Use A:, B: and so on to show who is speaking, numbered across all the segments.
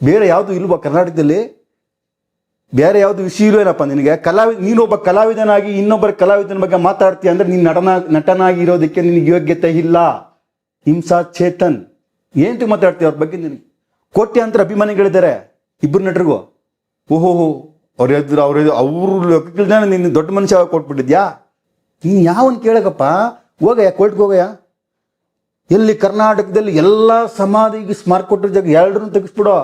A: ಬೇರೆ ಯಾವುದು ಇಲ್ವಾ ಕರ್ನಾಟಕದಲ್ಲಿ? ಬೇರೆ ಯಾವುದು ವಿಷಯ ಇಲ್ವೇನಪ್ಪ ನಿನಗೆ? ನೀನೊಬ್ಬ ಕಲಾವಿದನಾಗಿ ಇನ್ನೊಬ್ಬರ ಕಲಾವಿದನ ಬಗ್ಗೆ ಮಾತಾಡ್ತೀಯ ಅಂದರೆ ನೀನು ನಟನಾಗಿರೋದಕ್ಕೆ ನಿನಗೆ ಯೋಗ್ಯತೆ ಇಲ್ಲ. ಹಿಂಸಾ ಚೇತನ್ ಏನು ಮಾತಾಡ್ತೀಯ ಅವ್ರ ಬಗ್ಗೆ? ನಿನಗೆ ಕೋಟ್ಯಾಂತರ ಅಭಿಮಾನಿಗಳಿದ್ದಾರೆ ಇಬ್ಬರು ನಟರಿಗೂ. ಓಹೋಹೋ ಅವ್ರ ಲೆಕ್ಕಕ್ಕಿಲ್ದ ನೀನು ದೊಡ್ಡ ಮನುಷ್ಯ ಕೊಟ್ಬಿಟ್ಟಿದ್ಯಾ? ನೀನು ಯಾವನ್ ಕೇಳಕಪ್ಪ? ಹೋಗಯ್ಯ, ಕೋರ್ಟ್ಗೆ ಹೋಗಯ್ಯ. ಎಲ್ಲಿ ಕರ್ನಾಟಕದಲ್ಲಿ ಎಲ್ಲ ಸಮಾಧಿಗೆ ಸ್ಮಾರಕ ಕೊಟ್ಟಿರೋ ಜಾಗ ಎರಡರೂ ತೆಗಿಸ್ಬಿಡೋ.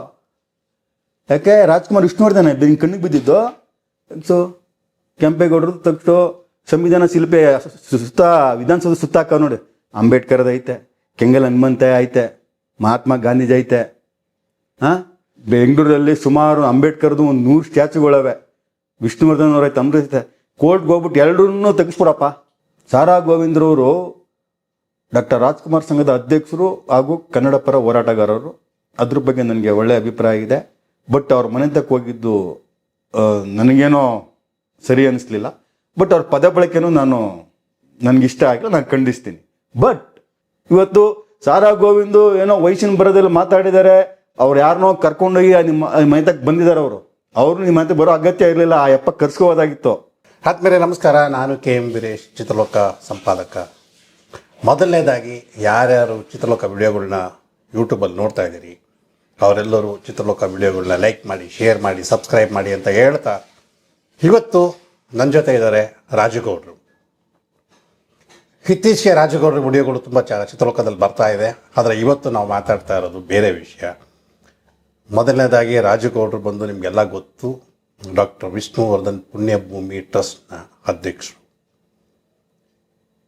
A: ಯಾಕೆ ರಾಜ್ಕುಮಾರ್ ವಿಷ್ಣುವರ್ಧನ್ ನಿನ್ನ ಕಣ್ಣಿಗೆ ಬಿದ್ದಿದ್ದು? ತೆಗ್ಸು. ಕೆಂಪೇಗೌಡರು ತೆಗ್ಸು. ಸಂವಿಧಾನ ಶಿಲ್ಪಿ ಸುತ್ತ ವಿಧಾನಸೌಧ ಸುತ್ತ ಹಾಕ ನೋಡಿ. ಅಂಬೇಡ್ಕರ್ದು ಐತೆ, ಕೆಂಗಲ್ ಹನುಮಂತೆ ಐತೆ, ಮಹಾತ್ಮ ಗಾಂಧೀಜಿ ಐತೆ. ಬೆಂಗಳೂರಲ್ಲಿ ಸುಮಾರು ಅಂಬೇಡ್ಕರ್ದು ಒಂದು 100 ಸ್ಟ್ಯಾಚುಗಳವೆ. ವಿಷ್ಣುವರ್ಧನ್ ಅವ್ರ ಐತೆ, ಅಮೃತ ಐತೆ. ಕೋರ್ಟ್ಗೆ ಹೋಗ್ಬಿಟ್ಟು ಎರಡನ್ನೂ ತೆಗಿಸ್ಬಿಡಪ್ಪ. ಸಾರಾ ಗೋವಿಂದ್ರವರು ಡಾಕ್ಟರ್ ರಾಜ್ಕುಮಾರ್ ಸಂಘದ ಅಧ್ಯಕ್ಷರು ಹಾಗೂ ಕನ್ನಡ ಪರ ಹೋರಾಟಗಾರರು. ಅದ್ರ ಬಗ್ಗೆ ನನಗೆ ಒಳ್ಳೆಯ ಅಭಿಪ್ರಾಯ ಇದೆ. ಬಟ್ ಅವ್ರ ಮನೆ ತಕ್ಕ ಹೋಗಿದ್ದು ನನಗೇನೋ ಸರಿ ಅನ್ನಿಸ್ಲಿಲ್ಲ. ಬಟ್ ಅವ್ರ ಪದ ಬಳಕೆನೂ ನನಗಿಷ್ಟ ಆಗಿಲ್ಲ, ನಾನು ಖಂಡಿಸ್ತೀನಿ. ಬಟ್ ಇವತ್ತು ಸಾರಾ ಗೋವಿಂದು ಏನೋ ವಯಸ್ಸಿನ ಬರೋದೆಲ್ಲ ಮಾತಾಡಿದ್ದಾರೆ. ಅವ್ರು ಯಾರನ್ನೋ ಕರ್ಕೊಂಡೋಗಿ ನಿಮ್ಮ ಮನೆ ತಕ್ಕ ಬಂದಿದ್ದಾರೆ. ಅವರು ನಿಮ್ಮ ಮನೆ ಬರೋ ಅಗತ್ಯ ಇರಲಿಲ್ಲ. ಆ ಯಪ್ಪ ಕರ್ಸ್ಕೋಬೋದಾಗಿತ್ತು.
B: ಆದ್ಮೇಲೆ ನಮಸ್ಕಾರ, ನಾನು KM ವೀರೇಶ್, ಚಿತ್ರಲೋಕ ಸಂಪಾದಕ. ಮೊದಲನೇದಾಗಿ ಯಾರ್ಯಾರು ಚಿತ್ರಲೋಕ ವಿಡಿಯೋಗಳನ್ನ ಯೂಟ್ಯೂಬಲ್ಲಿ ನೋಡ್ತಾ ಇದ್ದೀರಿ ಅವರೆಲ್ಲರೂ ಚಿತ್ರಲೋಕ ವಿಡಿಯೋಗಳನ್ನ ಲೈಕ್ ಮಾಡಿ, ಶೇರ್ ಮಾಡಿ, ಸಬ್ಸ್ಕ್ರೈಬ್ ಮಾಡಿ ಅಂತ ಹೇಳ್ತಾ, ಇವತ್ತು ನನ್ನ ಜೊತೆ ಇದ್ದಾರೆ ರಾಜುಗೌಡರು. ಇತ್ತೀಚೆಗೆ ರಾಜುಗೌಡರ ವಿಡಿಯೋಗಳು ತುಂಬ ಚಿತ್ರಲೋಕದಲ್ಲಿ ಬರ್ತಾ ಇದೆ. ಆದರೆ ಇವತ್ತು ನಾವು ಮಾತಾಡ್ತಾ ಇರೋದು ಬೇರೆ ವಿಷಯ. ಮೊದಲನೇದಾಗಿ ರಾಜುಗೌಡರು ಬಂದು ನಿಮಗೆಲ್ಲ ಗೊತ್ತು, ಡಾಕ್ಟರ್ ವಿಷ್ಣುವರ್ಧನ್ ಪುಣ್ಯಭೂಮಿ ಟ್ರಸ್ಟ್ನ ಅಧ್ಯಕ್ಷರು.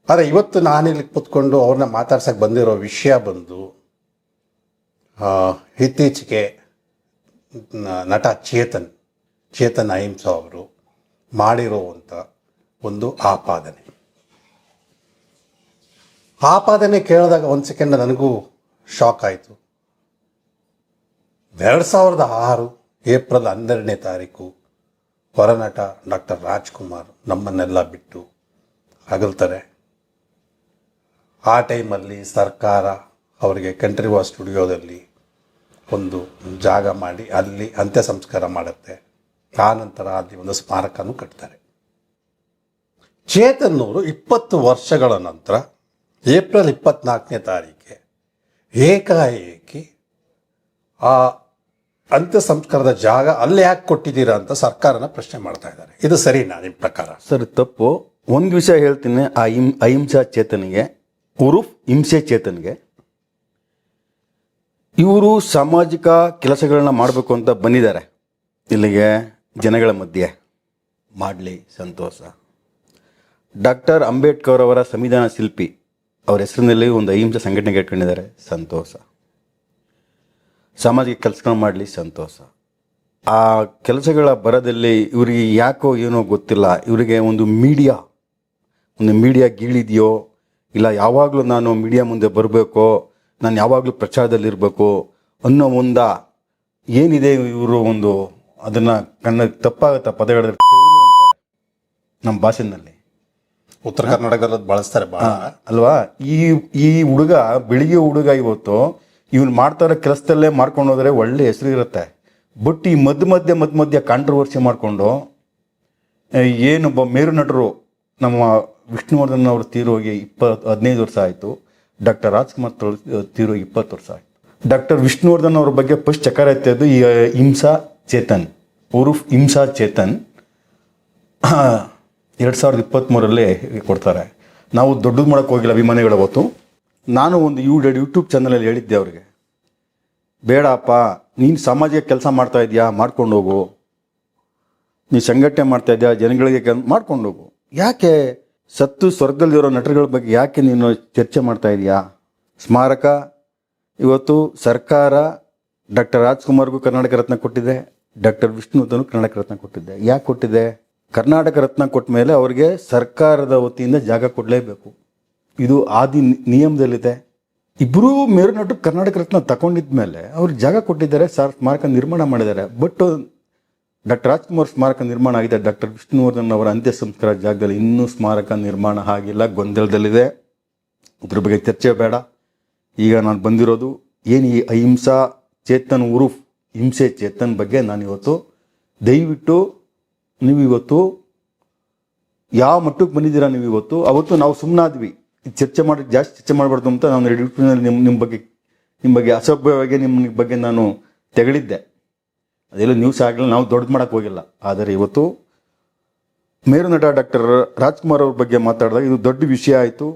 B: ಆದರೆ ಇವತ್ತು ನಾನಿಲ್ಲಿ ಕೂತ್ಕೊಂಡು ಅವ್ರನ್ನ ಮಾತಾಡ್ಸಕ್ಕೆ ಬಂದಿರೋ ವಿಷಯ ಬಂದು ಇತ್ತೀಚೆಗೆ ನಟ ಚೇತನ್ ಅಹಿಂಸಾ ಅವರು ಮಾಡಿರೋವಂಥ ಒಂದು ಆಪಾದನೆ ಕೇಳಿದಾಗ ಒಂದು ಸೆಕೆಂಡ್ ನನಗೂ ಶಾಕ್ ಆಯಿತು. 2006 ಏಪ್ರಿಲ್ 12ನೇ ತಾರೀಕು ಹೊರನಟ ಡಾಕ್ಟರ್ ರಾಜ್ಕುಮಾರ್ ನಮ್ಮನ್ನೆಲ್ಲ ಬಿಟ್ಟು ಅಗಲ್ತಾರೆ. ಆ ಟೈಮಲ್ಲಿ ಸರ್ಕಾರ ಅವರಿಗೆ ಕಂಠೀರವ ಸ್ಟುಡಿಯೋದಲ್ಲಿ ಒಂದು ಜಾಗ ಮಾಡಿ ಅಲ್ಲಿ ಅಂತ್ಯ ಸಂಸ್ಕಾರ ಮಾಡುತ್ತೆ. ಆ ನಂತರ ಅಲ್ಲಿ ಒಂದು ಸ್ಮಾರಕನೂ ಕಟ್ತಾರೆ. ಚೇತನ್ನವರು 20 ವರ್ಷಗಳ ನಂತರ ಏಪ್ರಿಲ್ 24ನೇ ತಾರೀಕಿಗೆ ಏಕಾಏಕಿ ಆ ಅಂತ್ಯ ಸಂಸ್ಕಾರದ ಜಾಗ ಅಲ್ಲಿ ಯಾಕೆ ಕೊಟ್ಟಿದ್ದೀರಾ ಅಂತ ಸರ್ಕಾರನ ಪ್ರಶ್ನೆ ಮಾಡ್ತಾ ಇದ್ದಾರೆ. ಇದು ಸರಿನಾ ನಿಮ್ಮ ಪ್ರಕಾರ?
A: ಸರ್, ತಪ್ಪು. ಒಂದು ವಿಷಯ ಹೇಳ್ತೀನಿ. ಆ ಅಹಿಂಸಾ ಚೇತನಿಗೆ ಉರುಫ್ ಹಿಂಸೆ ಚೇತನ್ಗೆ ಇವರು ಸಾಮಾಜಿಕ ಕೆಲಸಗಳನ್ನ ಮಾಡಬೇಕು ಅಂತ ಬಂದಿದ್ದಾರೆ ಇಲ್ಲಿಗೆ ಜನಗಳ ಮಧ್ಯೆ. ಮಾಡಲಿ, ಸಂತೋಷ. ಡಾಕ್ಟರ್ ಅಂಬೇಡ್ಕರ್ ಅವರ ಸಂವಿಧಾನ ಶಿಲ್ಪಿ ಅವರ ಹೆಸರಿನಲ್ಲಿ ಒಂದು ಅಹಿಂಸೆ ಸಂಘಟನೆಗೆ ಇಟ್ಕೊಂಡಿದ್ದಾರೆ, ಸಂತೋಷ. ಸಾಮಾಜಿಕ ಕೆಲಸಗಳನ್ನ ಮಾಡಲಿ, ಸಂತೋಷ. ಆ ಕೆಲಸಗಳ ಬರದಲ್ಲಿ ಇವರಿಗೆ ಯಾಕೋ ಏನೋ ಗೊತ್ತಿಲ್ಲ, ಇವರಿಗೆ ಒಂದು ಮೀಡಿಯಾ ಗೀಳಿದೆಯೋ ಇಲ್ಲ ಯಾವಾಗಲೂ ನಾನು ಮೀಡಿಯಾ ಮುಂದೆ ಬರಬೇಕೋ, ನಾನು ಯಾವಾಗಲೂ ಪ್ರಚಾರದಲ್ಲಿರಬೇಕು ಅನ್ನೋ ಏನಿದೆ ಇವರು ಅದನ್ನು ತಪ್ಪಾಗತ್ತ ಪದಗಳ ನಮ್ಮ ಭಾಷೆನಲ್ಲಿ
B: ಉತ್ತರ ಕರ್ನಾಟಕದಲ್ಲಿ ಬಳಸ್ತಾರೆ
A: ಅಲ್ವಾ? ಈ ಹುಡುಗ ಬೆಳಿಗ್ಗೆ ಹುಡುಗ ಇವತ್ತು ಇವನು ಮಾಡ್ತಾ ಇರೋ ಕೆಲಸದಲ್ಲೇ ಮಾಡ್ಕೊಂಡು ಹೋದರೆ ಒಳ್ಳೆ ಹೆಸರು ಇರುತ್ತೆ. ಬಟ್ ಈ ಮಧ್ಯ ಕಾಂಟ್ರವರ್ಸಿ ಮಾಡಿಕೊಂಡು ಏನೊಬ್ಬ ಮೇರು ನಟರು ನಮ್ಮ ವಿಷ್ಣುವರ್ಧನ್ ಅವರು ತೀರೋಗಿ 15 ವರ್ಷ ಆಯಿತು. ಡಾಕ್ಟರ್ ರಾಜ್ಕುಮಾರ್ ತೀರೋಗಿ 20 ವರ್ಷ ಆಯಿತು. ಡಾಕ್ಟರ್ ವಿಷ್ಣುವರ್ಧನ್ ಅವ್ರ ಬಗ್ಗೆ ಫಸ್ಟ್ ಚಕಾರ ಎತ್ತಿದ್ದು ಈ ಹಿಂಸಾ ಚೇತನ್ ಉರುಫ್ ಹಿಂಸಾ ಚೇತನ್ 2023ರಲ್ಲಿ ಕೊಡ್ತಾರೆ. ನಾವು ದೊಡ್ಡದು ಮಾಡೋಕ್ಕೆ ಹೋಗಿಲ್ಲ ಅಭಿಮಾನಿಗಳ ಹೊತ್ತು. ನಾನು ಒಂದು ಯೂಟ್ಯೂಬ್ ಚಾನಲಲ್ಲಿ ಹೇಳಿದ್ದೆ ಅವ್ರಿಗೆ, ಬೇಡಪ್ಪ, ನೀನು ಸಾಮಾಜಿಕ ಕೆಲಸ ಮಾಡ್ತಾ ಇದೆಯಾ, ಮಾಡ್ಕೊಂಡು ಹೋಗು. ನೀನು ಸಂಘಟನೆ ಮಾಡ್ತಾ ಇದೆಯಾ, ಜನಗಳಿಗೆ ಮಾಡ್ಕೊಂಡು ಹೋಗು. ಯಾಕೆ ಸತ್ತು ಸ್ವರ್ಗದಲ್ಲಿರೋ ನಟರುಗಳ ಬಗ್ಗೆ ಯಾಕೆ ನೀನು ಚರ್ಚೆ ಮಾಡ್ತಾ ಇದೆಯಾ? ಸ್ಮಾರಕ ಇವತ್ತು ಸರ್ಕಾರ ಡಾಕ್ಟರ್ ರಾಜ್ಕುಮಾರ್ಗೂ ಕರ್ನಾಟಕ ರತ್ನ ಕೊಟ್ಟಿದೆ, ಡಾಕ್ಟರ್ ವಿಷ್ಣುವರ್ಧನ್ಗೂ ಕರ್ನಾಟಕ ರತ್ನ ಕೊಟ್ಟಿದೆ. ಯಾಕೆ ಕೊಟ್ಟಿದೆ? ಕರ್ನಾಟಕ ರತ್ನ ಕೊಟ್ಟ ಮೇಲೆ ಅವರಿಗೆ ಸರ್ಕಾರದ ವತಿಯಿಂದ ಜಾಗ ಕೊಡಲೇಬೇಕು. ಇದು ಆದಿ ನಿಯಮದಲ್ಲಿದೆ. ಇಬ್ಬರೂ ಮೇರು ನಟರು ಕರ್ನಾಟಕ ರತ್ನ ತಗೊಂಡಿದ್ದ ಮೇಲೆ ಅವ್ರಿಗೆ ಜಾಗ ಕೊಟ್ಟಿದ್ದಾರೆ, ಸ್ಮಾರಕ ನಿರ್ಮಾಣ ಮಾಡಿದ್ದಾರೆ. ಬಟ್ ಡಾಕ್ಟರ್ ರಾಜ್ಕುಮಾರ್ ಸ್ಮಾರಕ ನಿರ್ಮಾಣ ಆಗಿದೆ, ಡಾಕ್ಟರ್ ವಿಷ್ಣುವರ್ಧನ್ ಅವರ ಅಂತ್ಯ ಸಂಸ್ಕಾರ ಜಾಗದಲ್ಲಿ ಇನ್ನೂ ಸ್ಮಾರಕ ನಿರ್ಮಾಣ ಆಗಿಲ್ಲ, ಗೊಂದಲದಲ್ಲಿದೆ. ಇದ್ರ ಬಗ್ಗೆ ಚರ್ಚೆ ಬೇಡ. ಈಗ ನಾನು ಬಂದಿರೋದು ಏನು ಈ ಅಹಿಂಸಾ ಚೇತನ್ ಉರುಫ್ ಹಿಂಸೆ ಚೇತನ್ ಬಗ್ಗೆ ನಾನು ಇವತ್ತು ದಯವಿಟ್ಟು ನೀವು ಇವತ್ತು ಯಾವ ಮಟ್ಟಕ್ಕೆ ಬಂದಿದ್ದೀರಾ ನೀವು ಇವತ್ತು. ಅವತ್ತು ನಾವು ಸುಮ್ಮನಾದ್ವಿ, ಚರ್ಚೆ ಮಾಡಿ ಜಾಸ್ತಿ ಚರ್ಚೆ ಮಾಡಬಾರ್ದು ಅಂತ ನಾನು ಎಡಿಟೋರಿಯಲ್ ನಿಮ್ಮ ಬಗ್ಗೆ ಅಸಭ್ಯವಾಗಿ ನಿಮ್ಮ ಬಗ್ಗೆ ನಾನು ತೆಗಳಿದ್ದೆ. ಅದೆಲ್ಲ ನ್ಯೂಸ್ ಆಗಲಿಲ್ಲ, ನಾವು ದೊಡ್ಡದು ಮಾಡೋಕ್ಕೆ ಹೋಗಿಲ್ಲ. ಆದರೆ ಇವತ್ತು ಮೇರು ನಟ ಡಾಕ್ಟರ್ ರಾಜ್ಕುಮಾರ್ ಅವ್ರ ಬಗ್ಗೆ ಮಾತಾಡಿದಾಗ ಇದು ದೊಡ್ಡ ವಿಷಯ ಆಯಿತು.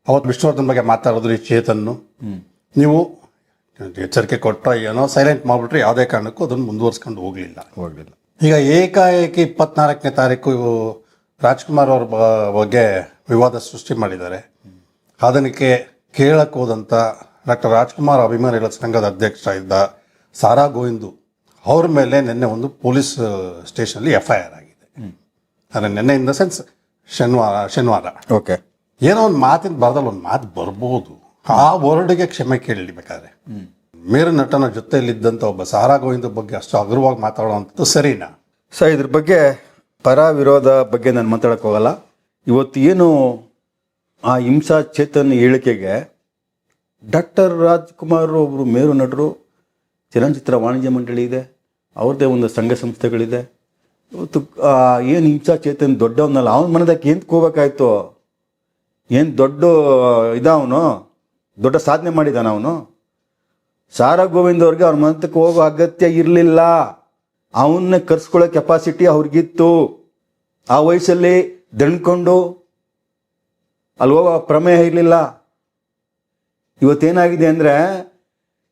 B: ಅವತ್ತು ವಿಷ್ಣುವರ್ಧನ್ ಬಗ್ಗೆ ಮಾತಾಡಿದ್ರಿ ಚೇತನ್ನು, ನೀವು ಎಚ್ಚರಿಕೆ ಕೊಟ್ಟರೆ ಏನೋ ಸೈಲೆಂಟ್ ಮಾಡಿಬಿಟ್ರೆ ಯಾವುದೇ ಕಾರಣಕ್ಕೂ ಅದನ್ನು ಮುಂದುವರ್ಸ್ಕೊಂಡು ಹೋಗಲಿಲ್ಲ. ಈಗ ಏಕಾಏಕಿ 24ನೇ ತಾರೀಕು ರಾಜ್ಕುಮಾರ್ ಅವ್ರ ಬಗ್ಗೆ ವಿವಾದ ಸೃಷ್ಟಿ ಮಾಡಿದ್ದಾರೆ. ಅದಕ್ಕೆ ಕೇಳಕ್ಕೆ ಹೋದಂಥ ಡಾಕ್ಟರ್ ರಾಜ್ಕುಮಾರ್ ಅಭಿಮಾನಿಗಳ ಸಂಘದ ಅಧ್ಯಕ್ಷ ಇದ್ದ ಸಾರಾ ಗೋವಿಂದು ಅವ್ರ ಮೇಲೆ ನಿನ್ನೆ ಒಂದು ಪೊಲೀಸ್ ಸ್ಟೇಷನಲ್ಲಿ FIR ಆಗಿದೆ. ಅಂದರೆ ನಿನ್ನೆ ಇನ್ ದ ಸೆನ್ಸ್ ಶನಿವಾರ.
A: ಓಕೆ,
B: ಏನೋ ಒಂದು ಮಾತಿನ ಬರದಲ್ಲಿ ಒಂದು ಮಾತು ಬರ್ಬೋದು, ಆ ವರ್ಡ್ಗೆ ಕ್ಷಮೆ ಕೇಳಲಿ ಬೇಕಾದ್ರೆ. ಮೇರು ನಟನ ಜೊತೆಯಲ್ಲಿದ್ದಂಥ ಒಬ್ಬ ಸಾರಾ ಗೋವಿಂದ ಬಗ್ಗೆ ಅಷ್ಟು ಹಗುರವಾಗಿ ಮಾತಾಡುವಂಥದ್ದು ಸರಿನಾ?
A: ಸರ್, ಇದ್ರ ಬಗ್ಗೆ ಪರ ವಿರೋಧ ಬಗ್ಗೆ ನಾನು ಮಾತಾಡಕ್ಕೆ ಹೋಗಲ್ಲ. ಇವತ್ತು ಏನು ಆ ಹಿಂಸಾ ಚೇತನ್ ಹೇಳಿಕೆಗೆ ಡಾಕ್ಟರ್ ರಾಜ್ಕುಮಾರ್ ಒಬ್ಬರು ಮೇರು ನಟರು, ಚಲನಚಿತ್ರ ವಾಣಿಜ್ಯ ಮಂಡಳಿ ಇದೆ, ಅವ್ರದ್ದೇ ಒಂದು ಸಂಘ ಸಂಸ್ಥೆಗಳಿದೆ. ಇವತ್ತು ಏನು ಹಿಂಸಾ ಚೇತನ್ ದೊಡ್ಡವನಲ್ಲ, ಅವನ ಮನದಕ್ಕೆ ಏನು ಹೋಗ್ಬೇಕಾಯ್ತು? ಏನು ದೊಡ್ಡ ಅವನು ದೊಡ್ಡ ಸಾಧನೆ ಮಾಡಿದಾನ ಅವನು? ಸಾರಾ ಗೋವಿಂದ್ ಅವ್ರಿಗೆ ಅವ್ರ ಮನದಕ್ಕೆ ಹೋಗೋ ಅಗತ್ಯ ಇರಲಿಲ್ಲ. ಅವನ್ನ ಕರ್ಸ್ಕೊಳ್ಳೋ ಕೆಪಾಸಿಟಿ ಅವ್ರಿಗಿತ್ತು. ಆ ವಯಸ್ಸಲ್ಲಿ ದಣ್ಕೊಂಡು ಅಲ್ಲಿ ಹೋಗೋ ಪ್ರಮೇಯ ಇರಲಿಲ್ಲ. ಇವತ್ತೇನಾಗಿದೆ ಅಂದರೆ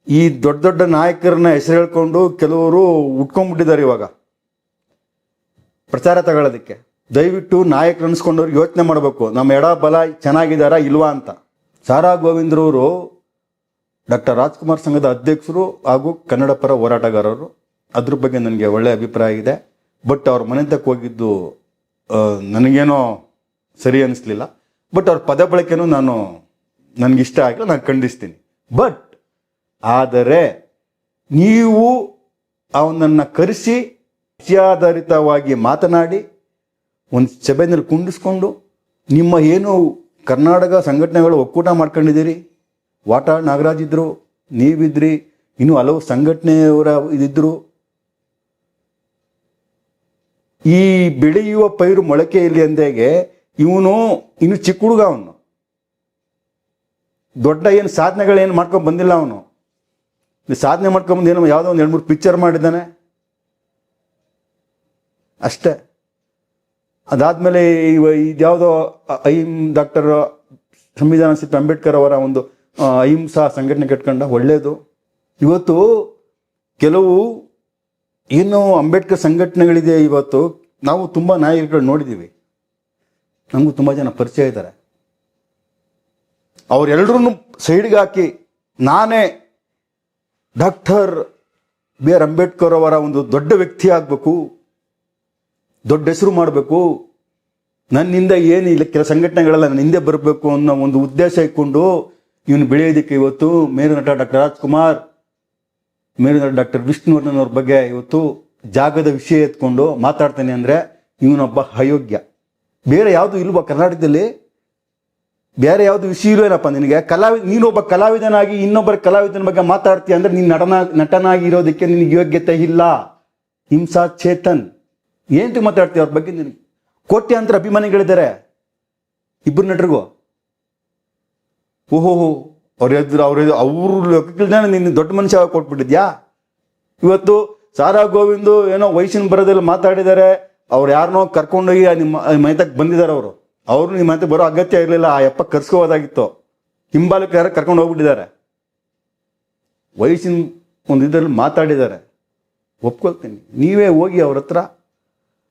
A: ಈ ದೊಡ್ಡ ದೊಡ್ಡ ನಾಯಕರನ್ನ ಹೆಸರು ಹೇಳ್ಕೊಂಡು ಕೆಲವರು ಉಟ್ಕೊಂಡ್ಬಿಟ್ಟಿದ್ದಾರೆ ಇವಾಗ ಪ್ರಚಾರ ತಗೊಳ್ಳೋದಕ್ಕೆ. ದಯವಿಟ್ಟು ನಾಯಕರು ಅನ್ಸ್ಕೊಂಡವ್ರು ಯೋಚನೆ ಮಾಡಬೇಕು, ನಮ್ಮ ಎಡ ಬಲ ಚೆನ್ನಾಗಿದ್ದಾರಾ ಇಲ್ವಾ ಅಂತ. ಸಾರಾ ಗೋವಿಂದ್ರವರು ಡಾಕ್ಟರ್ ರಾಜ್ಕುಮಾರ್ ಸಂಘದ ಅಧ್ಯಕ್ಷರು ಹಾಗೂ ಕನ್ನಡ ಪರ ಹೋರಾಟಗಾರರು. ಅದ್ರ ಬಗ್ಗೆ ನನಗೆ ಒಳ್ಳೆಯ ಅಭಿಪ್ರಾಯ ಇದೆ. ಬಟ್ ಅವ್ರ ಮನೆ ತಕ್ಕ ಹೋಗಿದ್ದು ನನಗೇನೋ ಸರಿ ಅನ್ನಿಸ್ಲಿಲ್ಲ. ಬಟ್ ಅವ್ರ ಪದ ಬಳಕೆನೂ ನನಗಿಷ್ಟ ಆಗಿಲ್ಲ, ನಾನು ಖಂಡಿಸ್ತೀನಿ. ಬಟ್ ಆದರೆ ನೀವು ಅವನನ್ನು ಕರೆಸಿ ವಿಷಯಾಧಾರಿತವಾಗಿ ಮಾತನಾಡಿ ಒಂದು ಸಭೆಯಲ್ಲಿ ಕುಂಡಿಸ್ಕೊಂಡು ನಿಮ್ಮ ಏನು ಕರ್ನಾಟಕ ಸಂಘಟನೆಗಳು ಒಕ್ಕೂಟ ಮಾಡ್ಕೊಂಡಿದ್ದೀರಿ, ವಾಟಾಳ್ ನಾಗರಾಜ್ ಇದ್ದರು, ನೀವಿದ್ರಿ, ಇನ್ನೂ ಹಲವು ಸಂಘಟನೆಯವರ ಇದಿದ್ರು. ಈ ಬೆಳೆಯುವ ಪೈರು ಮೊಳಕೆಯಲ್ಲಿ ಅಂದಾಗೆ ಇವನು ಇನ್ನು ಚಿಕ್ಕ ಹುಡುಗ, ಅವನು ದೊಡ್ಡ ಏನು ಸಾಧನೆಗಳೇನು ಮಾಡ್ಕೊಂಡು ಬಂದಿಲ್ಲ. ಅವನು ಸಾಧನೆ ಮಾಡ್ಕೊಂಬಂದು ಏನೋ ಯಾವುದೋ ಒಂದು 2-3 ಪಿಕ್ಚರ್ ಮಾಡಿದ್ದಾನೆ ಅಷ್ಟೇ. ಅದಾದಮೇಲೆ ಇದ್ಯಾವುದೋ ಡಾಕ್ಟರ್ ಸಂವಿಧಾನ ಶಿಲ್ಪಿ ಅಂಬೇಡ್ಕರ್ ಅವರ ಒಂದು ಅಹಿಂಸಾ ಸಂಘಟನೆ ಕಟ್ಕೊಂಡ, ಒಳ್ಳೆಯದು. ಇವತ್ತು ಕೆಲವು ಏನು ಅಂಬೇಡ್ಕರ್ ಸಂಘಟನೆಗಳಿದೆ, ಇವತ್ತು ನಾವು ತುಂಬ ನಾಯಕರುಗಳು ನೋಡಿದ್ದೀವಿ, ನಮಗೂ ತುಂಬ ಜನ ಪರಿಚಯ ಇದ್ದಾರೆ. ಅವರೆಲ್ಲರೂ ಸೈಡ್ಗೆ ಹಾಕಿ ನಾನೇ ಡಾಕ್ಟರ್ B.R. ಅಂಬೇಡ್ಕರ್ ಅವರ ಒಂದು ದೊಡ್ಡ ವ್ಯಕ್ತಿ ಆಗಬೇಕು, ದೊಡ್ಡ ಹೆಸರು ಮಾಡಬೇಕು, ನನ್ನಿಂದ ಏನಿಲ್ಲ ಕೆಲ ಸಂಘಟನೆಗಳೆಲ್ಲ ನನ್ನ ಹಿಂದೆ ಬರಬೇಕು ಅನ್ನೋ ಒಂದು ಉದ್ದೇಶ ಇಟ್ಕೊಂಡು ಇವನು ಬೆಳೆಯೋದಕ್ಕೆ ಇವತ್ತು ಮೇರು ನಟ ಡಾಕ್ಟರ್ ರಾಜ್ಕುಮಾರ್, ಮೇರು ನಟ ಡಾಕ್ಟರ್ ವಿಷ್ಣುವರ್ಧನ್ ಅವ್ರ ಬಗ್ಗೆ ಇವತ್ತು ಜಾಗದ ವಿಷಯ ಎತ್ಕೊಂಡು ಮಾತಾಡ್ತಾನೆ ಅಂದರೆ ಇವನೊಬ್ಬ ಅಯೋಗ್ಯ. ಬೇರೆ ಯಾವುದು ಇಲ್ವಾ ಕರ್ನಾಟಕದಲ್ಲಿ? ಬೇರೆ ಯಾವುದು ವಿಷಯ ಇಲ್ವೇನಪ್ಪ ನಿನಗೆ? ನೀನೊಬ್ಬ ಕಲಾವಿದನಾಗಿ ಇನ್ನೊಬ್ಬರ ಕಲಾವಿದನ ಬಗ್ಗೆ ಮಾತಾಡ್ತೀಯ ಅಂದರೆ ನೀನು ನಟನಾಗಿ ಇರೋದಕ್ಕೆ ನಿನಗೆ ಯೋಗ್ಯತೆ ಇಲ್ಲ. ಹಿಂಸಾ ಚೇತನ್ ಏನು ಮಾತಾಡ್ತೀಯ ಅವ್ರ ಬಗ್ಗೆ? ನಿನಗೆ ಕೋಟ್ಯಾಂತರ ಅಭಿಮಾನಿಗಳಿದ್ದಾರೆ ಇಬ್ಬರು ನಟರಿಗೂ. ಓಹೋ, ಅವ್ರ ಲೆಕ್ಕಕ್ಕಿಲ್ದಾನೆ ನೀನು ದೊಡ್ಡ ಮನುಷ್ಯ ಕೊಟ್ಬಿಟ್ಟಿದ್ಯಾ? ಇವತ್ತು ಸಾರಾ ಗೋವಿಂದು ಏನೋ ವಯಸ್ಸಿನ ಬರೋದೆಲ್ಲ ಮಾತಾಡಿದ್ದಾರೆ. ಅವ್ರು ಯಾರನ್ನೋ ಕರ್ಕೊಂಡೋಗಿ ನಿಮ್ಮ ಮನೆತಕ್ಕೆ ಬಂದಿದ್ದಾರೆ. ಅವರು ನಿಮ್ಮ ಮನೆತಕ್ಕೆ ಬರೋ ಅಗತ್ಯ ಇರಲಿಲ್ಲ. ಆ ಯಪ್ಪ ಕರ್ಸ್ಕೋಬೋದಾಗಿತ್ತು. ಹಿಂಬಾಲಕ್ಕೆ ಯಾರು ಕರ್ಕೊಂಡು ಹೋಗ್ಬಿಟ್ಟಿದ್ದಾರೆ. ವಯಸ್ಸಿನ ಒಂದು ಇದರಲ್ಲಿ ಮಾತಾಡಿದ್ದಾರೆ, ಒಪ್ಕೊಳ್ತೀನಿ. ನೀವೇ ಹೋಗಿ ಅವ್ರ ಹತ್ರ